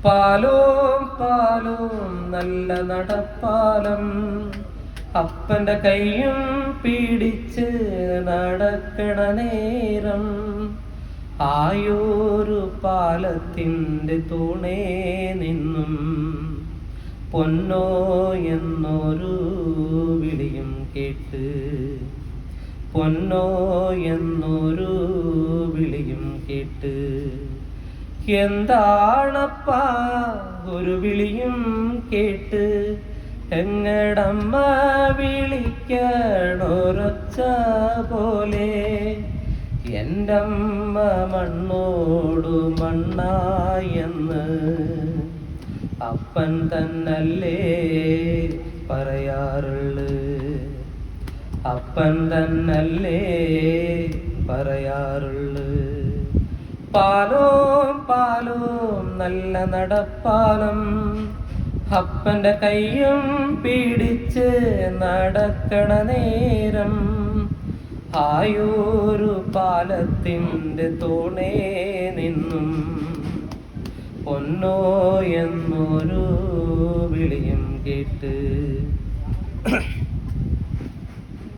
പാലോം പാലോം നല്ല നടപ്പാലം, അപ്പന്റെ കൈയും പിടിച്ച് നടക്കണ നേരം, ആയൊരു പാലത്തിൻ്റെ തൂണേ നിന്നും പൊന്നോ എന്നൊരു വിളിയും കേട്ട്, പൊന്നോ എന്നൊരു വിളിയും കേട്ട്. എന്താണപ്പാ ഒരു വിളിയും കേട്ട്, എങ്ങടമ്മ വിളിക്കണൊരൊച്ച പോലെ, എൻ്റമ്മ മണ്ണോടു മണ്ണായെന്ന് അപ്പൻ തന്നല്ലേ പറയാറുള്ളു, അപ്പൻ തന്നല്ലേ പറയാറുള്ളു. പാലോം പാലോം നല്ല നടപ്പാലം, അപ്പന്റെ കൈയും പിടിച്ച് നടക്കണ നേരം, ആയൊരു പാലത്തിൻ്റെ തൂണേ നിന്നും പൊന്നോ എന്നൊരു വിളിയും കേട്ട്.